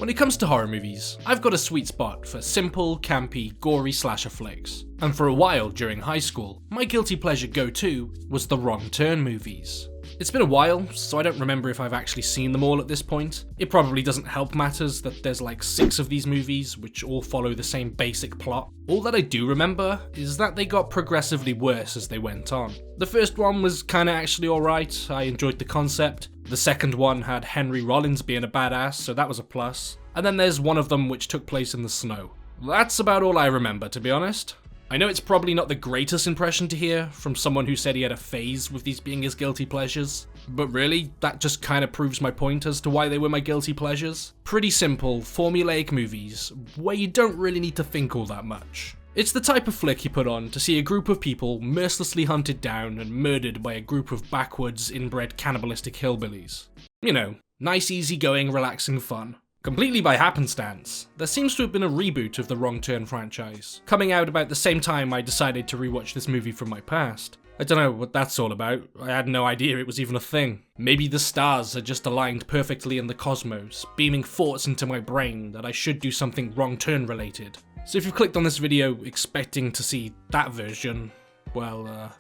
When it comes to horror movies, I've got a sweet spot for simple, campy, gory slasher flicks. And for a while during high school, my guilty pleasure go-to was the Wrong Turn movies. It's been a while, so I don't remember if I've actually seen them all at this point. It probably doesn't help matters that there's like 6 of these movies, which all follow the same basic plot. All that I do remember is that they got progressively worse as they went on. The first one was kinda actually alright, I enjoyed the concept. The second one had Henry Rollins being a badass, so that was a plus. And then there's one of them which took place in the snow. That's about all I remember, to be honest. I know it's probably not the greatest impression to hear from someone who said he had a phase with these being his guilty pleasures, but really, that just kinda proves my point as to why they were my guilty pleasures. Pretty simple, formulaic movies, where you don't really need to think all that much. It's the type of flick you put on to see a group of people mercilessly hunted down and murdered by a group of backwoods, inbred cannibalistic hillbillies. You know, nice easygoing, relaxing fun. Completely by happenstance, there seems to have been a reboot of the Wrong Turn franchise, coming out about the same time I decided to rewatch this movie from my past. I don't know what that's all about, I had no idea it was even a thing. Maybe the stars are just aligned perfectly in the cosmos, beaming thoughts into my brain that I should do something Wrong Turn related. So if you've clicked on this video expecting to see that version, well,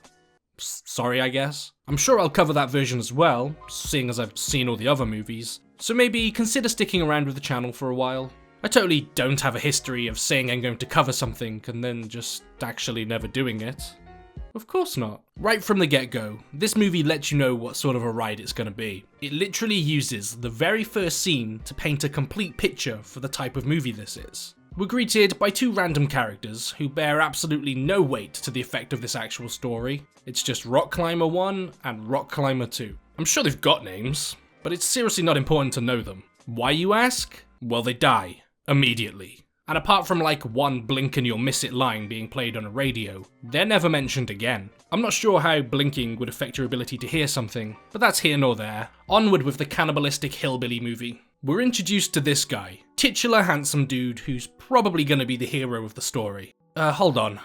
sorry I guess. I'm sure I'll cover that version as well, seeing as I've seen all the other movies. So maybe consider sticking around with the channel for a while. I totally don't have a history of saying I'm going to cover something and then just actually never doing it. Of course not. Right from the get-go, this movie lets you know what sort of a ride it's going to be. It literally uses the very first scene to paint a complete picture for the type of movie this is. We're greeted by 2 random characters who bear absolutely no weight to the effect of this actual story. It's just Rock Climber 1 and Rock Climber 2. I'm sure they've got names, but it's seriously not important to know them. Why, you ask? Well, they die. Immediately. And apart from like one blink and you'll miss it line being played on a radio, they're never mentioned again. I'm not sure how blinking would affect your ability to hear something, but that's here nor there. Onward with the cannibalistic hillbilly movie. We're introduced to this guy, titular handsome dude who's probably gonna be the hero of the story. Hold on.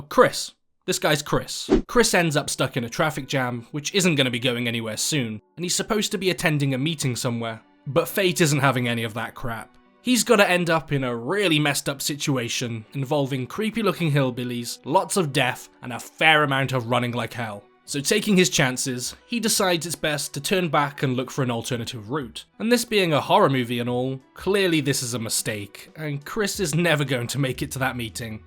Chris. This guy's Chris. Chris ends up stuck in a traffic jam, which isn't going to be going anywhere soon, and he's supposed to be attending a meeting somewhere. But fate isn't having any of that crap. He's got to end up in a really messed up situation involving creepy looking hillbillies, lots of death, and a fair amount of running like hell. So taking his chances, he decides it's best to turn back and look for an alternative route. And this being a horror movie and all, clearly this is a mistake, and Chris is never going to make it to that meeting.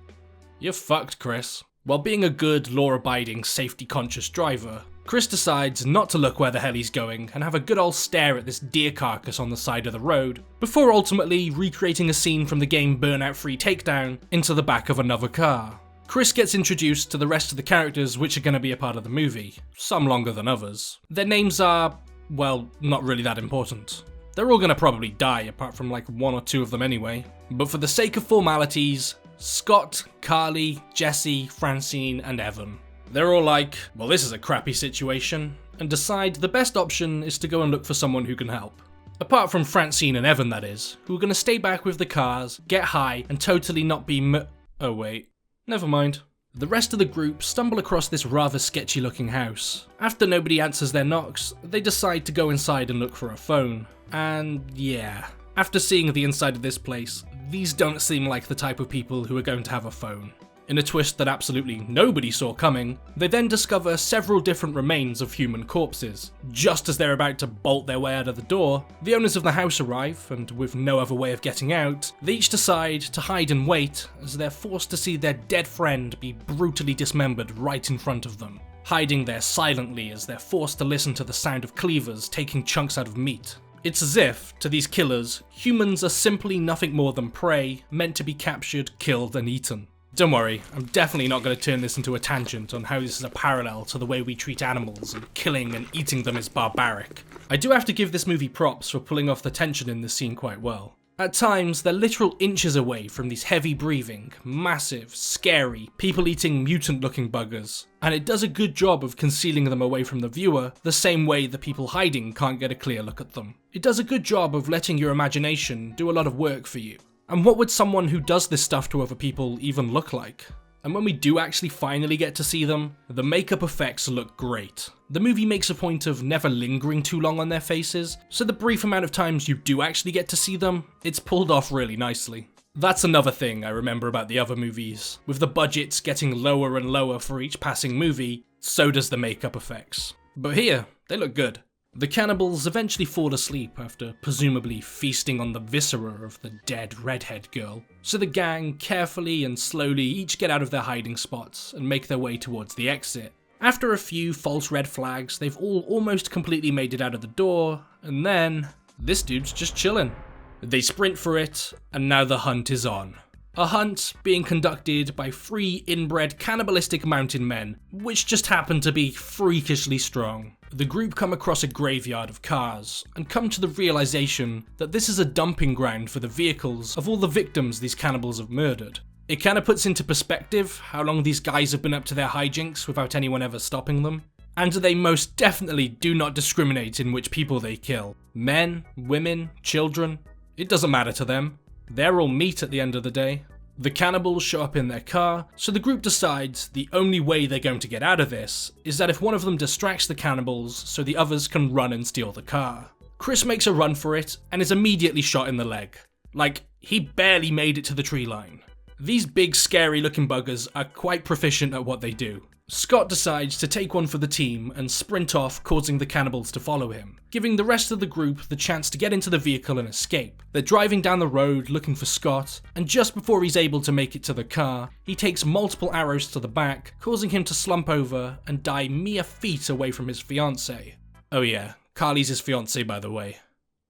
You're fucked, Chris. While being a good, law-abiding, safety-conscious driver, Chris decides not to look where the hell he's going and have a good old stare at this deer carcass on the side of the road, before ultimately recreating a scene from the game Burnout 3 Takedown into the back of another car. Chris gets introduced to the rest of the characters which are going to be a part of the movie, some longer than others. Their names are, well, not really that important. They're all going to probably die apart from like 1 or 2 of them anyway, but for the sake of formalities, Scott, Carly, Jesse, Francine, and Evan. They're all like, well, this is a crappy situation, and decide the best option is to go and look for someone who can help. Apart from Francine and Evan, that is, who are going to stay back with the cars, get high, and totally not be oh wait, never mind. The rest of the group stumble across this rather sketchy looking house. After nobody answers their knocks, they decide to go inside and look for a phone. And yeah, after seeing the inside of this place, these don't seem like the type of people who are going to have a phone. In a twist that absolutely nobody saw coming, they then discover several different remains of human corpses. Just as they're about to bolt their way out of the door, the owners of the house arrive, and with no other way of getting out, they each decide to hide and wait as they're forced to see their dead friend be brutally dismembered right in front of them, hiding there silently as they're forced to listen to the sound of cleavers taking chunks out of meat. It's as if, to these killers, humans are simply nothing more than prey, meant to be captured, killed, and eaten. Don't worry, I'm definitely not going to turn this into a tangent on how this is a parallel to the way we treat animals, and killing and eating them is barbaric. I do have to give this movie props for pulling off the tension in this scene quite well. At times, they're literal inches away from these heavy breathing, massive, scary, people-eating mutant-looking buggers, and it does a good job of concealing them away from the viewer, the same way the people hiding can't get a clear look at them. It does a good job of letting your imagination do a lot of work for you. And what would someone who does this stuff to other people even look like? and when we do actually finally get to see them, the makeup effects look great. The movie makes a point of never lingering too long on their faces, so the brief amount of times you do actually get to see them, it's pulled off really nicely. That's another thing I remember about the other movies. With the budgets getting lower and lower for each passing movie, so does the makeup effects. But here, they look good. The cannibals eventually fall asleep after presumably feasting on the viscera of the dead redhead girl, so the gang carefully and slowly each get out of their hiding spots and make their way towards the exit. After a few false red flags, they've all almost completely made it out of the door, and then this dude's just chilling. They sprint for it, and now the hunt is on. A hunt being conducted by 3 inbred cannibalistic mountain men, which just happen to be freakishly strong. The group come across a graveyard of cars, and come to the realization that this is a dumping ground for the vehicles of all the victims these cannibals have murdered. It kinda puts into perspective how long these guys have been up to their hijinks without anyone ever stopping them. And they most definitely do not discriminate in which people they kill. Men, women, children, it doesn't matter to them. They're all meat at the end of the day. The cannibals show up in their car, so the group decides the only way they're going to get out of this is that if one of them distracts the cannibals so the others can run and steal the car. Chris makes a run for it and is immediately shot in the leg. Like, he barely made it to the tree line. These big scary looking buggers are quite proficient at what they do. Scott decides to take one for the team and sprint off, causing the cannibals to follow him, giving the rest of the group the chance to get into the vehicle and escape. They're driving down the road looking for Scott, and just before he's able to make it to the car, he takes multiple arrows to the back, causing him to slump over and die mere feet away from his fiancée. Oh yeah, Carly's his fiancée, by the way.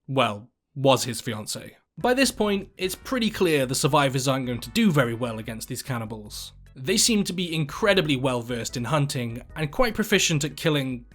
Well, was his fiancée. By this point, it's pretty clear the survivors aren't going to do very well against these cannibals. They seem to be incredibly well versed in hunting and quite proficient at killing,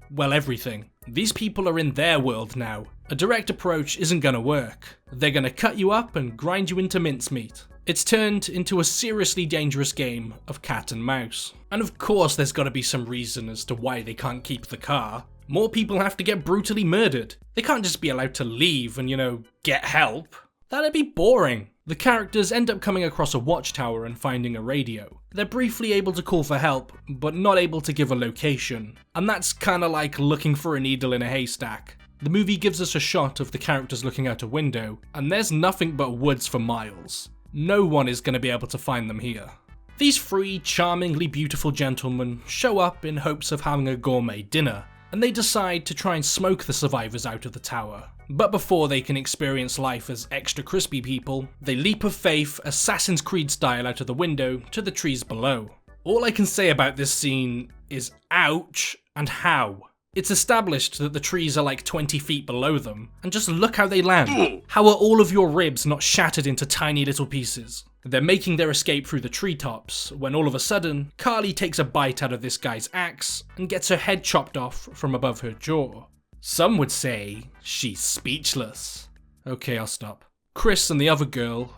well, everything. These people are in their world now. A direct approach isn't gonna work. They're gonna cut you up and grind you into mincemeat. It's turned into a seriously dangerous game of cat and mouse. And of course there's gotta be some reason as to why they can't keep the car. More people have to get brutally murdered. They can't just be allowed to leave and, get help. That'd be boring. The characters end up coming across a watchtower and finding a radio. They're briefly able to call for help, but not able to give a location. And that's kinda like looking for a needle in a haystack. The movie gives us a shot of the characters looking out a window, and there's nothing but woods for miles. No one is gonna be able to find them here. These 3 charmingly beautiful gentlemen show up in hopes of having a gourmet dinner, and they decide to try and smoke the survivors out of the tower. But before they can experience life as extra crispy people, they leap of faith Assassin's Creed style out of the window to the trees below. All I can say about this scene is ouch and how. It's established that the trees are like 20 feet below them, and just look how they land. How are all of your ribs not shattered into tiny little pieces? They're making their escape through the treetops, when all of a sudden, Carly takes a bite out of this guy's axe and gets her head chopped off from above her jaw. Some would say she's speechless. Okay, I'll stop. Chris and the other girl,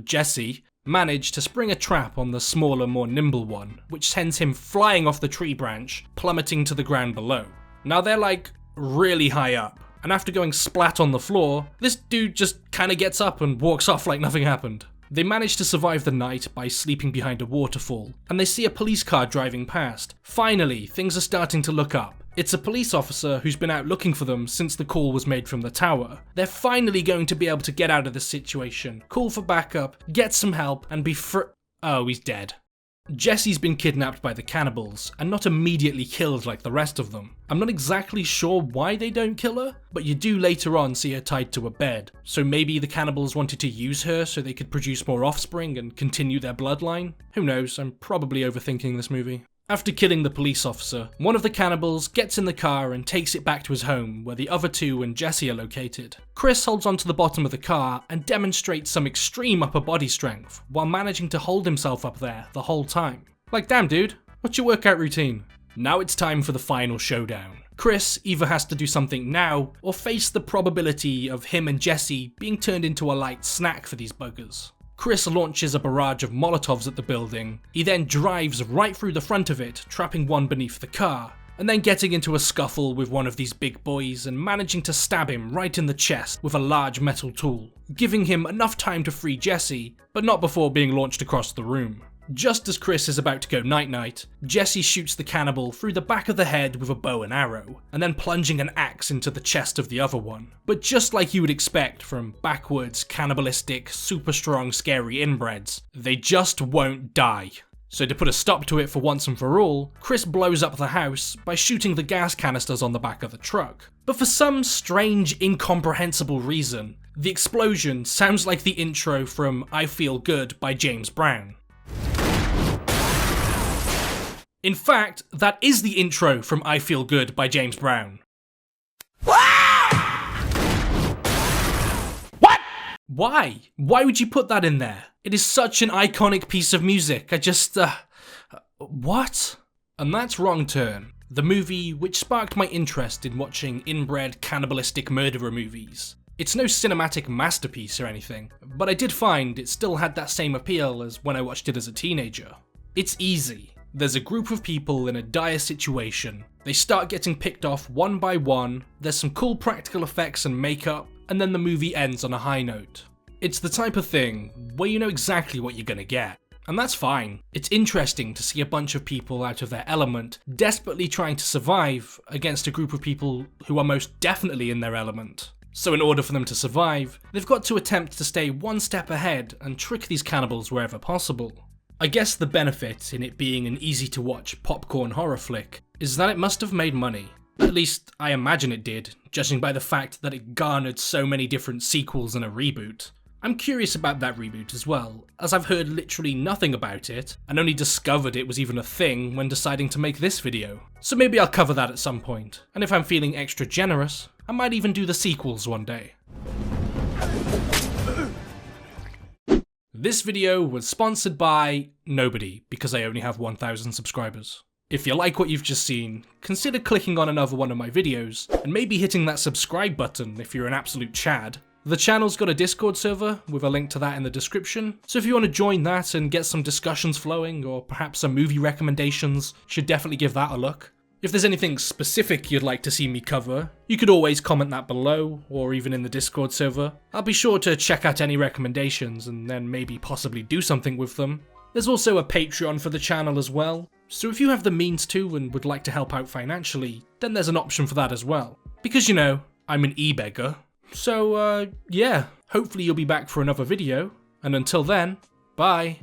Jesse, manage to spring a trap on the smaller, more nimble one, which sends him flying off the tree branch, plummeting to the ground below. Now they're like really high up, and after going splat on the floor, this dude just kinda gets up and walks off like nothing happened. They manage to survive the night by sleeping behind a waterfall, and they see a police car driving past. Finally, things are starting to look up. It's a police officer who's been out looking for them since the call was made from the tower. They're finally going to be able to get out of this situation, call for backup, get some help, and be oh, he's dead. Jesse's been kidnapped by the cannibals, and not immediately killed like the rest of them. I'm not exactly sure why they don't kill her, but you do later on see her tied to a bed, so maybe the cannibals wanted to use her so they could produce more offspring and continue their bloodline? Who knows, I'm probably overthinking this movie. After killing the police officer, one of the cannibals gets in the car and takes it back to his home, where the other 2 and Jesse are located. Chris holds onto the bottom of the car and demonstrates some extreme upper body strength, while managing to hold himself up there the whole time. Like, damn dude, what's your workout routine? Now it's time for the final showdown. Chris either has to do something now, or face the probability of him and Jesse being turned into a light snack for these buggers. Chris launches a barrage of Molotovs at the building. He then drives right through the front of it, trapping one beneath the car, and then getting into a scuffle with one of these big boys and managing to stab him right in the chest with a large metal tool, giving him enough time to free Jesse, but not before being launched across the room. Just as Chris is about to go night-night, Jesse shoots the cannibal through the back of the head with a bow and arrow, and then plunging an axe into the chest of the other one. But just like you would expect from backwards, cannibalistic, super strong, scary inbreds, they just won't die. So to put a stop to it for once and for all, Chris blows up the house by shooting the gas canisters on the back of the truck. But for some strange, incomprehensible reason, the explosion sounds like the intro from I Feel Good by James Brown. In fact, that is the intro from I Feel Good by James Brown. What? Why? Why would you put that in there? It is such an iconic piece of music. What? And that's Wrong Turn, the movie which sparked my interest in watching inbred cannibalistic murderer movies. It's no cinematic masterpiece or anything, but I did find it still had that same appeal as when I watched it as a teenager. It's easy. There's a group of people in a dire situation. They start getting picked off one by one, there's some cool practical effects and makeup, and then the movie ends on a high note. It's the type of thing where you know exactly what you're gonna get. And that's fine. It's interesting to see a bunch of people out of their element, desperately trying to survive against a group of people who are most definitely in their element. So in order for them to survive, they've got to attempt to stay one step ahead and trick these cannibals wherever possible. I guess the benefit in it being an easy to watch popcorn horror flick is that it must have made money. At least I imagine it did, judging by the fact that it garnered so many different sequels and a reboot. I'm curious about that reboot as well, as I've heard literally nothing about it, and only discovered it was even a thing when deciding to make this video. So maybe I'll cover that at some point, and if I'm feeling extra generous, I might even do the sequels one day. This video was sponsored by nobody, because I only have 1,000 subscribers. If you like what you've just seen, consider clicking on another one of my videos, and maybe hitting that subscribe button if you're an absolute Chad. The channel's got a Discord server, with a link to that in the description, so if you want to join that and get some discussions flowing, or perhaps some movie recommendations, should definitely give that a look. If there's anything specific you'd like to see me cover, you could always comment that below, or even in the Discord server. I'll be sure to check out any recommendations and then maybe possibly do something with them. There's also a Patreon for the channel as well, so if you have the means to and would like to help out financially, then there's an option for that as well. Because you know, I'm an e-beggar. So yeah, hopefully you'll be back for another video, and until then, bye.